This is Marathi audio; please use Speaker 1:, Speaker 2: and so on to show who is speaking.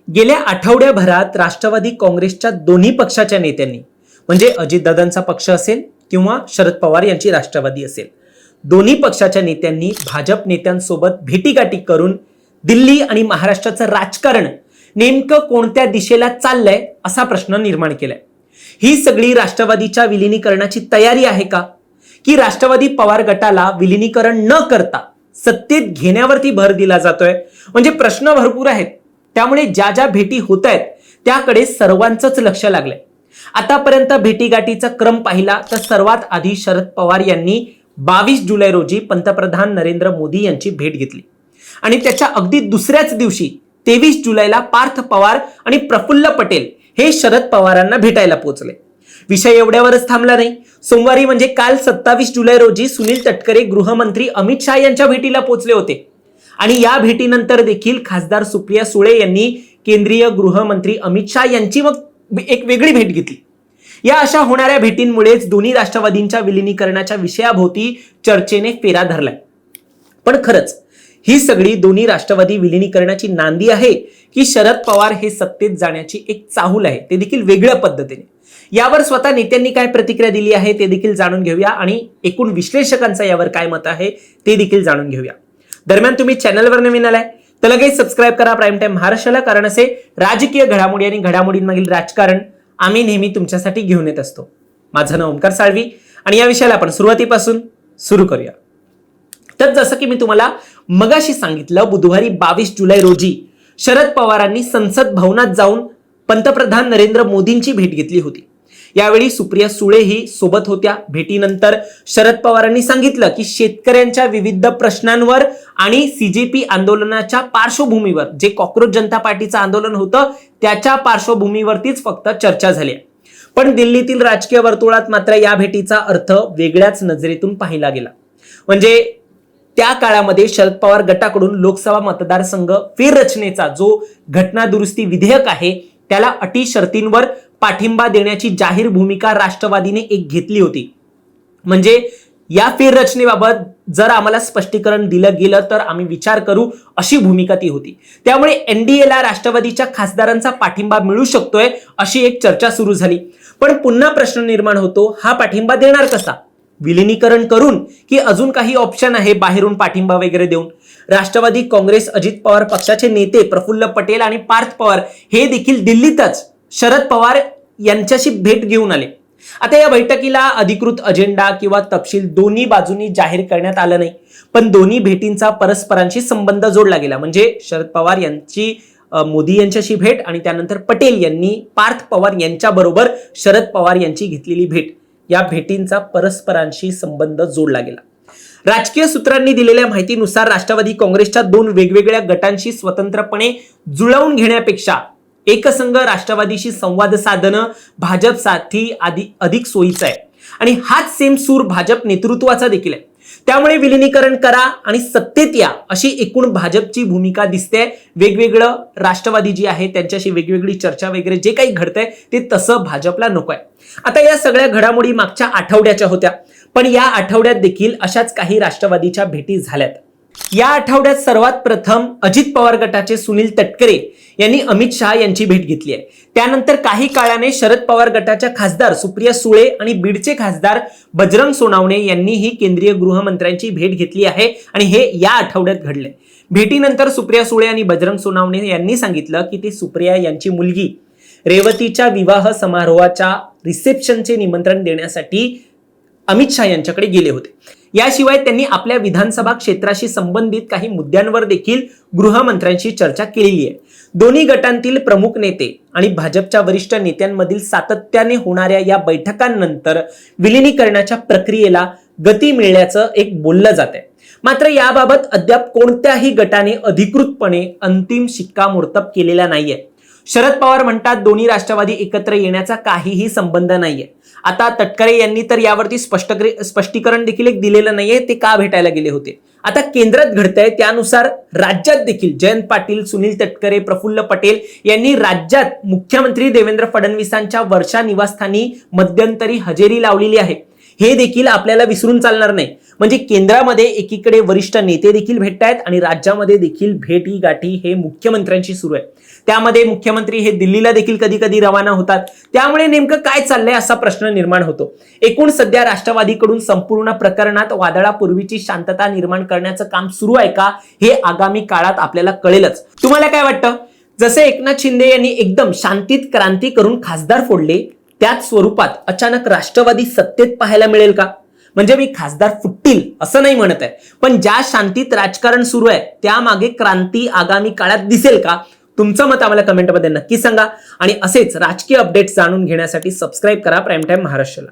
Speaker 1: गेल्या आठवड्याभरात राष्ट्रवादी काँग्रेसच्या दोन्ही पक्षाच्या नेत्यांनी म्हणजे अजितदादांचा पक्ष असेल किंवा शरद पवार यांची राष्ट्रवादी असेल, दोन्ही पक्षाच्या नेत्यांनी भाजप नेत्यांसोबत भेटीगाठी करून दिल्ली आणि महाराष्ट्राचं राजकारण नेमकं कोणत्या दिशेला चाललंय असा प्रश्न निर्माण केलाय। ही सगळी राष्ट्रवादीच्या विलीनीकरणाची तयारी आहे का, की राष्ट्रवादी पवार गटाला विलीनीकरण न करता सत्तेत घेण्यावरती भर दिला जातोय? म्हणजे प्रश्न भरपूर आहेत। त्यामुळे ज्या ज्या भेटी होत आहेत त्याकडे सर्वांचंच लक्ष लागलंय। आतापर्यंत भेटीगाठीचा क्रम पाहिला तर सर्वात आधी शरद पवार यांनी 22 जुलै रोजी पंतप्रधान नरेंद्र मोदी यांची भेट घेतली आणि त्याच्या अगदी दुसऱ्याच दिवशी 23 जुलैला पार्थ पवार आणि प्रफुल्ल पटेल हे शरद पवारांना भेटायला पोहोचले। विषय एवढ्यावरच थांबला नाही। सोमवारी म्हणजे काल 27 जुलै रोजी सुनील तटकरे गृहमंत्री अमित शाह यांच्या भेटीला पोहोचले होते आणि या भेटीनंतर देखील खासदार सुप्रिया सुळे यांनी केंद्रीय गृहमंत्री अमित शाह यांची मग एक वेगळी भेट घेतली। या अशा होणाऱ्या भेटींमुळेच दोन्ही राष्ट्रवादींच्या विलीनीकरणाच्या विषयाभोवती चर्चेने फेरा धरलाय। पण खरंच ही सगळी दोन्ही राष्ट्रवादी विलीनीकरणाची नांदी आहे की शरद पवार हे सत्तेत जाण्याची एक चाहूल आहे, ते देखील वेगळ्या पद्धतीने? यावर स्वतः नेत्यांनी काय प्रतिक्रिया दिली आहे ते देखील जाणून घेऊया आणि एकूण विश्लेषकांचं यावर काय मत आहे ते देखील जाणून घेऊया। दरम्यान तुम्ही चॅनलवर नवीन आलाय तर लगेच सबस्क्राईब करा प्राईम टाइम महाराष्ट्राला, कारण असे राजकीय घडामोडी आणि घडामोडींमागील राजकारण आम्ही नेहमी तुमच्यासाठी घेऊन येत असतो। माझं नाव ओमकार साळवी आणि या विषयाला आपण सुरुवातीपासून सुरू करूया। तर जसं की मी तुम्हाला मगाशी सांगितलं, बुधवारी 22 जुलै रोजी शरद पवारांनी संसद भवनात जाऊन पंतप्रधान नरेंद्र मोदींची भेट घेतली होती। यावेळी सुप्रिया सुळे ही सोबत होत्या। भेटीनंतर शरद पवारांनी सांगितलं की शेतकऱ्यांच्या विविध प्रश्नांवर आणि सीजेपी आंदोलनाच्या पार्श्वभूमीवर, जे कॉक्रोच जनता पार्टीचं आंदोलन होतं त्याच्या पार्श्वभूमीवरतीच फक्त चर्चा झाली। पण दिल्लीतील राजकीय वर्तुळात मात्र या भेटीचा अर्थ वेगळ्याच नजरेतून पाहिला गेला। म्हणजे त्या काळामध्ये शरद पवार गटाकडून लोकसभा मतदारसंघ फेररचनेचा जो घटना दुरुस्ती विधेयक आहे त्याला अटी शर्तींवर पाठिंबा देण्याची जाहीर भूमिका राष्ट्रवादीने एक घेतली होती। म्हणजे या फेररचनेबाबत जर आम्हाला स्पष्टीकरण दिलं गेलं तर आम्ही विचार करू, अशी भूमिका ती होती। त्यामुळे एनडीएला राष्ट्रवादीच्या खासदारांचा पाठिंबा मिळू शकतोय अशी एक चर्चा सुरू झाली। पण पुन्हा प्रश्न निर्माण होतो, हा पाठिंबा देणार कसा? विलीनीकरण करून की अजून काही ऑप्शन आहे बाहेरून पाठिंबा वगैरे देऊन? राष्ट्रवादी काँग्रेस अजित पवार पक्षाचे नेते प्रफुल्ल पटेल आणि पार्थ पवार हे देखील दिल्लीतच शरद पवार यांच्याशी भेट घेऊन आले। आता या बैठकीला अधिकृत अजेंडा किंवा तपशील दोन्ही बाजूंनी जाहीर करण्यात आलं नाही, पण दोन्ही भेटींचा परस्परांशी संबंध जोडला गेला। म्हणजे शरद पवार यांची मोदी यांच्याशी भेट आणि त्यानंतर पटेल यांनी पार्थ पवार यांच्या बरोबर शरद पवार यांची घेतलेली भेट, या भेटींचा परस्परांशी संबंध जोडला गेला। राजकीय सूत्रांनी दिलेल्या माहितीनुसार राष्ट्रवादी काँग्रेसच्या दोन वेगवेगळ्या गटांशी स्वतंत्रपणे जुळवून घेण्यापेक्षा एकसंघ राष्ट्रवादीशी संवाद साधणं भाजपसाठी अधिक सोयीचं आहे आणि हाच सेम सूर भाजप नेतृत्वाचा देखील आहे। त्यामुळे विलीनीकरण करा आणि सत्तेत या अशी एकूण भाजपची भूमिका दिसते। वेगवेगळं राष्ट्रवादी जी आहे त्यांच्याशी वेगवेगळी चर्चा वगैरे जे काही घडतंय ते तसं भाजपला नकोय। आता या सगळ्या घडामोडी मागच्या आठवड्याच्या होत्या, पण या आठवड्यात देखील अशाच काही राष्ट्रवादीच्या भेटी झाल्यात। या आठवड्यात सर्वात प्रथम अजित पवार गटाचे सुनील तटकरे यांनी अमित शाह यांची भेट घेतली आहे। त्यानंतर काही काळाने शरद पवार गटाच्या खासदार सुप्रिया सुळे आणि बीडचे खासदार बजरंग सोनावणे यांनीही केंद्रीय गृहमंत्र्यांची भेट घेतली आहे आणि हे या आठवड्यात घडले। भेटीनंतर सुप्रिया सुळे आणि बजरंग सोनावणे यांनी सांगितलं की ते सुप्रिया यांची मुलगी रेवतीच्या विवाह समारोहाच्या रिसेप्शनचे निमंत्रण देण्यासाठी अमित शाह यांच्याकडे गेले होते। याशिवाय त्यांनी आपल्या विधानसभा क्षेत्राशी संबंधित काही मुद्द्यांवर देखील गृहमंत्र्यांशी चर्चा केलेली आहे। दोन्ही गटांतील प्रमुख नेते आणि भाजपच्या वरिष्ठ नेत्यांमधील सातत्याने होणाऱ्या या बैठकांनंतर विलीनीकरणाच्या प्रक्रियेला गती मिळण्याचं एक बोललं जात आहे। मात्र याबाबत अद्याप कोणत्याही गटाने अधिकृतपणे अंतिम शिक्कामोर्तब केलेला नाहीये। शरद पवार म्हणतात दोन्ही राष्ट्रवादी एकत्र येण्याचा काहीही संबंध नाहीये। आता तटकरे यांनी तर यावरती स्पष्टीकरण देखील एक दिलेलं नाहीये, ते का भेटायला गेले होते। आता केंद्रात घडतंय त्यानुसार राज्यात देखील जयंत पाटील, सुनील तटकरे, प्रफुल्ल पटेल यांनी राज्यात मुख्यमंत्री देवेंद्र फडणवीसांच्या वर्षा निवासस्थानी मध्यंतरी हजेरी लावलेली आहे। हे देखील आपल्याला विसरून चालणार नाही. म्हणजे केंद्रामध्ये एकीकडे वरिष्ठ नेते देखील भेटतायत आणि राज्यामध्ये देखील भेटी गाठी हे मुख्यमंत्र्यांची सुरू आहे. त्यामध्ये मुख्यमंत्री हे दिल्लीला देखील कधी कधी रवाना होतात. त्यामुळे नेमकं काय चाललंय असा प्रश्न निर्माण होतो. एकूण सध्या राष्ट्रवादीकडून संपूर्ण प्रकरणात वादळापूर्वीची शांतता निर्माण करण्याचं काम सुरू आहे का, हे आगामी काळात आपल्याला कळेलच. तुम्हाला काय वाटतं? जसे एकनाथ शिंदे यांनी एकदम शांतीत क्रांती करून खासदार फोडले, त्याच स्वरूपात अचानक राष्ट्रवादी सत्तेत पाहायला मिळेल का? म्हणजे मी खासदार फुटतील असं नाही म्हणत आहे, पण ज्या शांतीत राजकारण सुरू आहे त्यामागे क्रांती आगामी काळात दिसेल का? तुमचं मत आम्हाला कमेंटमध्ये नक्की सांगा आणि असेच राजकीय अपडेट्स जाणून घेण्यासाठी सबस्क्राईब करा प्राईम टाइम महाराष्ट्राला.